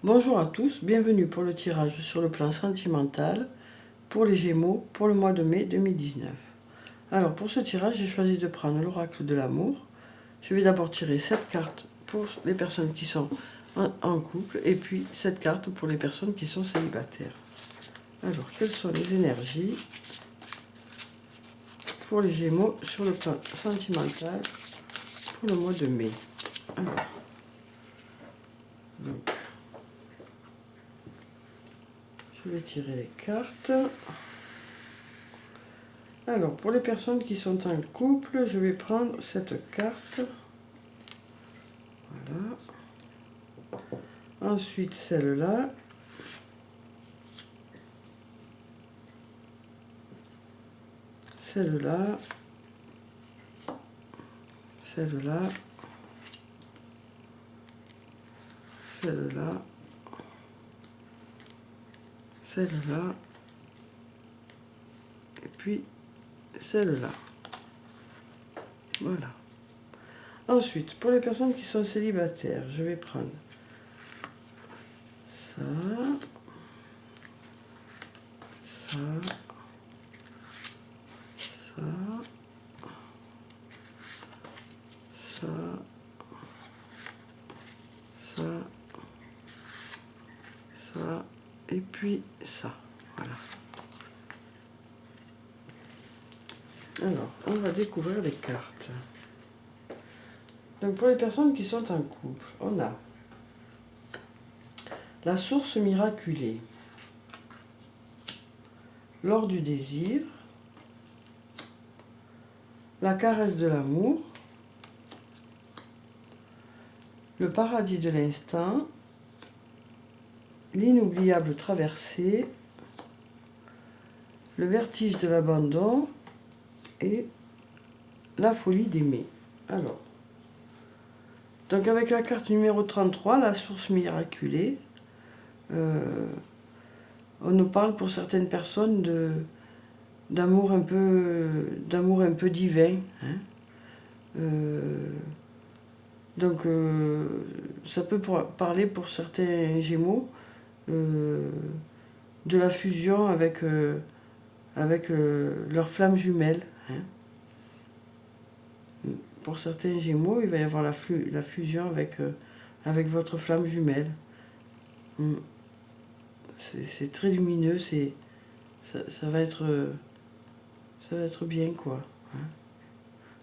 Bonjour à tous, bienvenue pour le tirage sur le plan sentimental pour les Gémeaux pour le mois de mai 2019. Alors pour ce tirage, j'ai choisi de prendre l'oracle de l'amour. Je vais d'abord tirer 7 cartes pour les personnes qui sont en couple et puis 7 cartes pour les personnes qui sont célibataires. Alors, quelles sont les énergies pour les Gémeaux sur le plan sentimental pour le mois de mai? Alors, donc, je vais tirer les cartes. Alors, pour les personnes qui sont en couple, je vais prendre cette carte. Voilà. Ensuite, celle-là. Celle-là. Celle-là. Celle-là. Celle-là. Et puis, celle-là. Voilà. Ensuite, pour les personnes qui sont célibataires, je vais prendre ça, ça, ça, ça, ça, ça, et puis ça. Voilà. Alors, on va découvrir les cartes. Donc, pour les personnes qui sont en couple, on a la source miraculée, l'or du désir, la caresse de l'amour, le paradis de l'instant, l'inoubliable traversée, le vertige de l'abandon et la folie d'aimer. Alors, donc avec la carte numéro 33, la source miraculée, on nous parle pour certaines personnes d'amour un peu divin. Hein. Donc ça peut parler pour certains Gémeaux de la fusion avec leur flamme jumelle. Hein. Pour certains Gémeaux, il va y avoir la fusion avec votre flamme jumelle. C'est très lumineux, ça va être bien, quoi. Hein.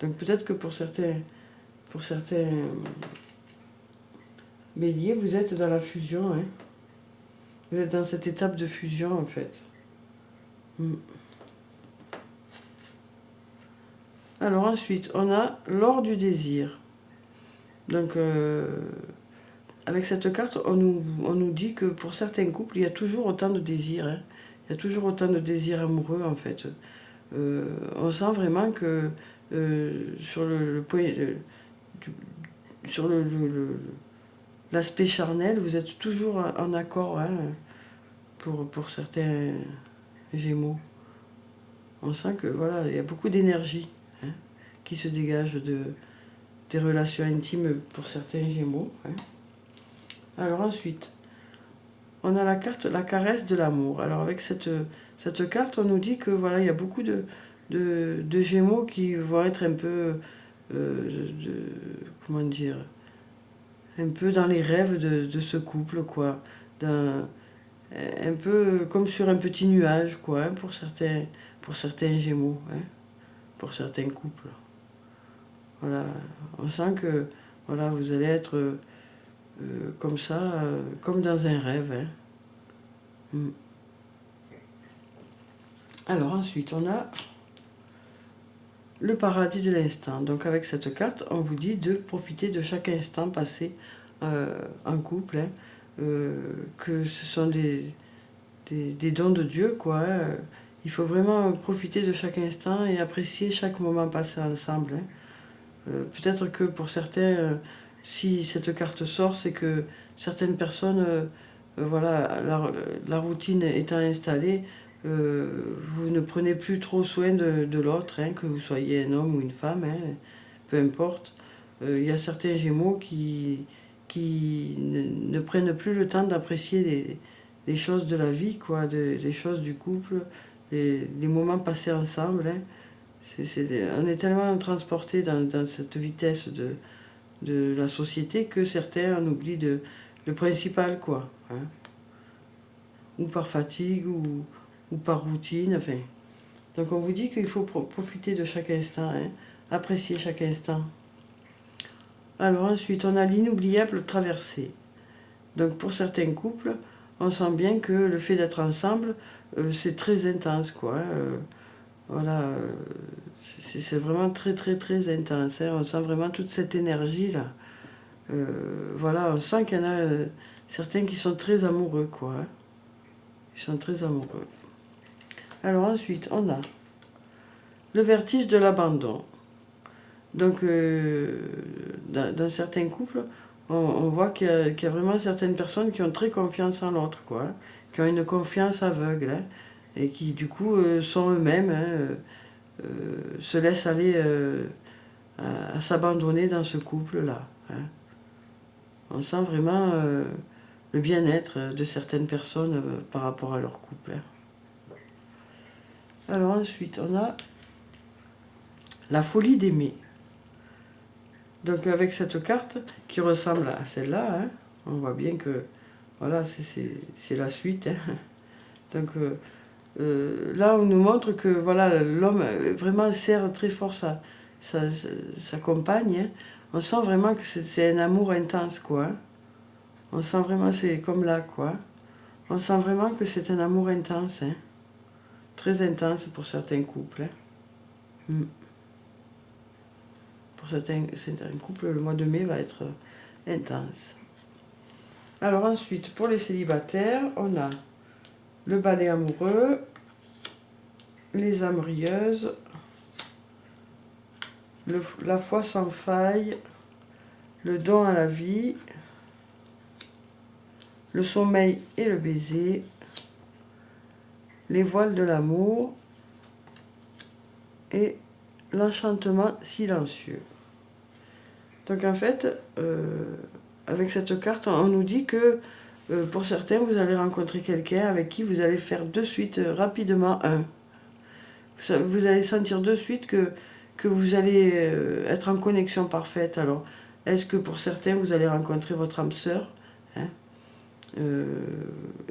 Donc peut-être que pour certains béliers, vous êtes dans la fusion. Hein. Vous êtes dans cette étape de fusion, en fait. Alors ensuite, on a l'or du désir. Donc, avec cette carte, on nous dit que pour certains couples, il y a toujours autant de désirs. Hein. Il y a toujours autant de désirs amoureux, en fait. On sent vraiment que sur l'aspect charnel, vous êtes toujours en accord, hein, pour certains Gémeaux. On sent que voilà, il y a beaucoup d'énergie, hein, qui se dégage des relations intimes pour certains Gémeaux. Hein. Alors ensuite, on a la carte la caresse de l'amour. Alors avec cette carte, on nous dit que voilà, il y a beaucoup de Gémeaux qui vont être un peu, comment dire, un peu dans les rêves de ce couple, quoi. Un peu comme sur un petit nuage, quoi, hein, pour certains Gémeaux, hein, pour certains couples. Voilà, on sent que voilà, vous allez être comme ça, comme dans un rêve. Hein. Alors ensuite, on a le paradis de l'instant. Donc avec cette carte, on vous dit de profiter de chaque instant passé en couple, hein, que ce sont des dons de Dieu, quoi. Hein. Il faut vraiment profiter de chaque instant et apprécier chaque moment passé ensemble. Hein. Peut-être que pour certains, si cette carte sort, c'est que certaines personnes, voilà, la routine étant installée, vous ne prenez plus trop soin de l'autre, hein, que vous soyez un homme ou une femme, hein, peu importe. Il y a certains Gémeaux qui qui ne prennent plus le temps d'apprécier les choses de la vie, quoi, les choses du couple, les moments passés ensemble. Hein. On est tellement transporté dans cette vitesse de la société que certains en oublient le principal, quoi. Hein. Ou par fatigue, ou par routine, enfin. Donc on vous dit qu'il faut profiter de chaque instant, hein, apprécier chaque instant. Alors ensuite, on a l'inoubliable traversée. Donc pour certains couples, on sent bien que le fait d'être ensemble, c'est très intense, quoi. Voilà, c'est vraiment très très très intense. Hein. On sent vraiment toute cette énergie-là. Voilà, on sent qu'il y en a certains qui sont très amoureux, quoi. Hein. Ils sont très amoureux. Alors ensuite, on a le vertige de l'abandon. Donc, dans certains couples, on voit qu'il y a vraiment certaines personnes qui ont très confiance en l'autre, quoi, hein, qui ont une confiance aveugle, hein, et qui, du coup, sont eux-mêmes, hein, se laissent aller à s'abandonner dans ce couple-là. Hein. On sent vraiment le bien-être de certaines personnes par rapport à leur couple. Hein. Alors ensuite, on a la folie d'aimer. Donc avec cette carte qui ressemble à celle-là, hein, on voit bien que voilà, c'est la suite. Hein. Donc là, on nous montre que voilà, l'homme vraiment serre très fort sa compagne. Hein. On sent vraiment que c'est un amour intense, quoi. Hein. On sent vraiment, c'est comme là, quoi. On sent vraiment que c'est un amour intense, hein. Très intense pour certains couples. Hein. Pour certains couples, le mois de mai va être intense. Alors ensuite, pour les célibataires, on a le balai amoureux, les âmes rieuses, la foi sans faille, le don à la vie, le sommeil et le baiser, les voiles de l'amour et l'enchantement silencieux. Donc en fait, avec cette carte, on nous dit que pour certains, vous allez rencontrer quelqu'un avec qui vous allez faire de suite, rapidement, un. Vous allez sentir de suite que vous allez être en connexion parfaite. Alors, est-ce que pour certains, vous allez rencontrer votre âme sœur, hein,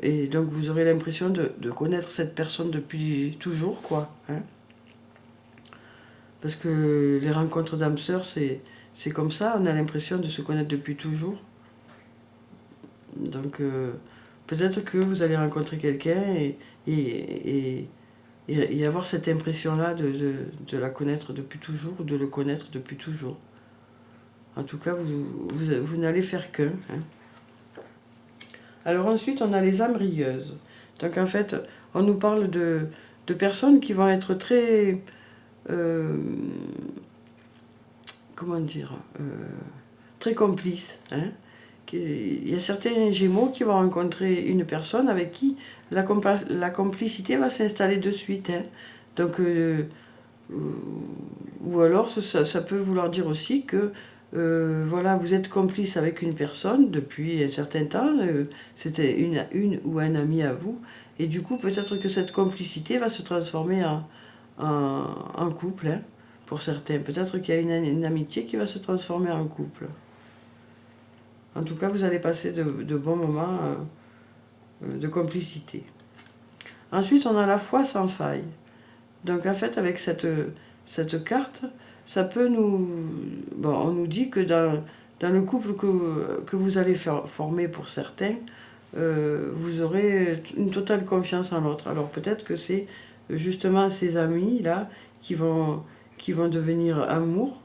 et donc vous aurez l'impression de connaître cette personne depuis toujours, quoi. Hein. Parce que les rencontres d'âme sœur, c'est comme ça, on a l'impression de se connaître depuis toujours. Donc peut-être que vous allez rencontrer quelqu'un et avoir cette impression-là de la connaître depuis toujours, ou de le connaître depuis toujours. En tout cas, vous n'allez faire qu'un. Hein. Alors ensuite, on a les âmes rieuses. Donc en fait, on nous parle de personnes qui vont être très... comment dire, très complices. Hein. Il y a certains Gémeaux qui vont rencontrer une personne avec qui la complicité va s'installer de suite. Hein. Donc, ou alors ça peut vouloir dire aussi que voilà, vous êtes complice avec une personne depuis un certain temps, c'était une ou un ami à vous, et du coup peut-être que cette complicité va se transformer en couple. Hein. Pour certains, peut-être qu'il y a une amitié qui va se transformer en couple. En tout cas, vous allez passer de bons moments de complicité. Ensuite, on a la foi sans faille. Donc en fait, avec cette carte, ça peut nous... Bon, on nous dit que dans le couple que vous allez former pour certains, vous aurez une totale confiance en l'autre. Alors peut-être que c'est justement ces amis-là qui vont devenir amour.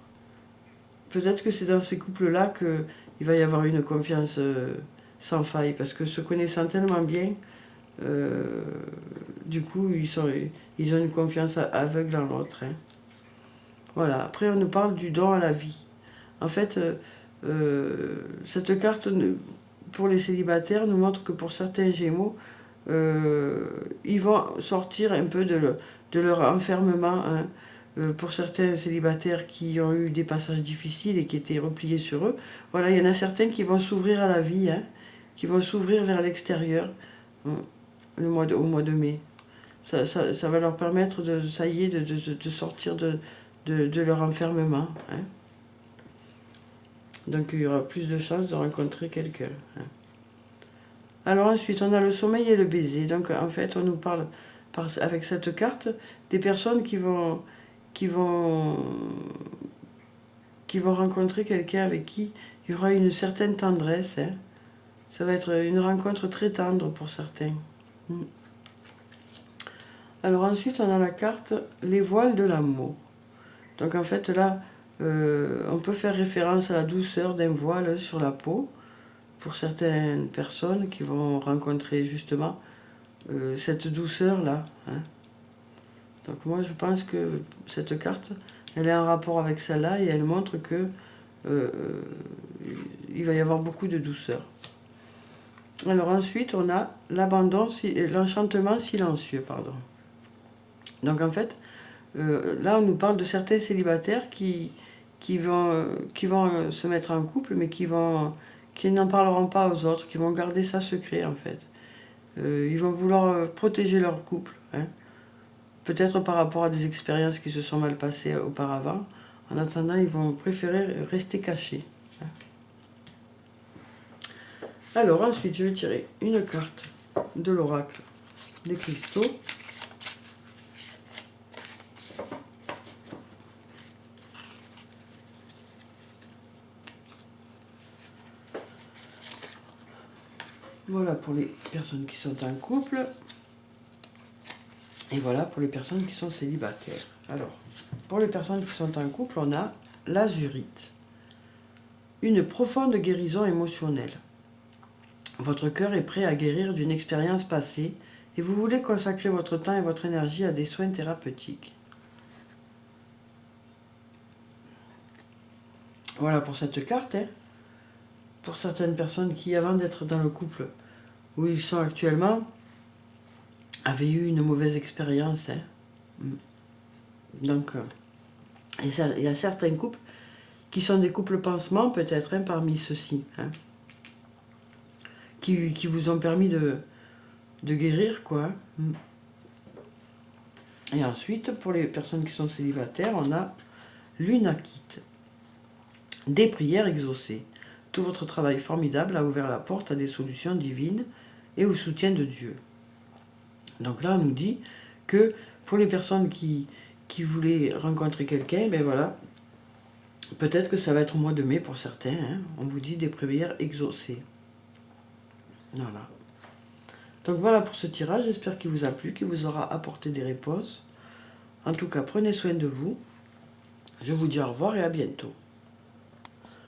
Peut-être que c'est dans ces couples-là qu'il va y avoir une confiance sans faille, parce que se connaissant tellement bien, du coup, ils ont une confiance aveugle en l'autre. Hein. Voilà. Après, on nous parle du don à la vie. En fait, cette carte, pour les célibataires, nous montre que pour certains Gémeaux, ils vont sortir un peu de leur enfermement, hein, pour certains célibataires qui ont eu des passages difficiles et qui étaient repliés sur eux, voilà, il y en a certains qui vont s'ouvrir à la vie, hein, qui vont s'ouvrir vers l'extérieur au mois de mai. Ça va leur permettre ça y est, de sortir de leur enfermement. Hein. Donc il y aura plus de chances de rencontrer quelqu'un. Hein. Alors ensuite, on a le sommeil et le baiser. Donc en fait, on nous parle avec cette carte des personnes qui vont rencontrer quelqu'un avec qui il y aura une certaine tendresse. Hein. Ça va être une rencontre très tendre pour certains. Alors ensuite, on a la carte les voiles de l'amour. Donc en fait là, on peut faire référence à la douceur d'un voile sur la peau pour certaines personnes qui vont rencontrer justement cette douceur-là. Hein. Donc moi je pense que cette carte, elle est en rapport avec celle-là et elle montre que il va y avoir beaucoup de douceur. Alors ensuite on a l'abandon, l'enchantement silencieux, pardon. Donc en fait, là on nous parle de certains célibataires qui vont se mettre en couple mais qui n'en parleront pas aux autres, qui vont garder ça secret en fait. Ils vont vouloir protéger leur couple, hein. Peut-être par rapport à des expériences qui se sont mal passées auparavant. En attendant, ils vont préférer rester cachés. Hein. Alors ensuite, je vais tirer une carte de l'oracle des cristaux. Voilà pour les personnes qui sont en couple. Et voilà pour les personnes qui sont célibataires. Alors, pour les personnes qui sont en couple, on a l'azurite. Une profonde guérison émotionnelle. Votre cœur est prêt à guérir d'une expérience passée et vous voulez consacrer votre temps et votre énergie à des soins thérapeutiques. Voilà pour cette carte. Hein. Pour certaines personnes qui, avant d'être dans le couple où ils sont actuellement, avaient eu une mauvaise expérience. Hein. Donc, il y a certains couples qui sont des couples pansements, peut-être, hein, parmi ceux-ci, hein, qui vous ont permis de guérir, quoi. Et ensuite, pour les personnes qui sont célibataires, on a l'unakite. Des prières exaucées. Tout votre travail formidable a ouvert la porte à des solutions divines et au soutien de Dieu. Donc là, on nous dit que pour les personnes qui voulaient rencontrer quelqu'un, ben voilà, peut-être que ça va être au mois de mai pour certains. Hein, on vous dit des prières exaucées. Voilà. Donc voilà pour ce tirage, j'espère qu'il vous a plu, qu'il vous aura apporté des réponses. En tout cas, prenez soin de vous. Je vous dis au revoir et à bientôt.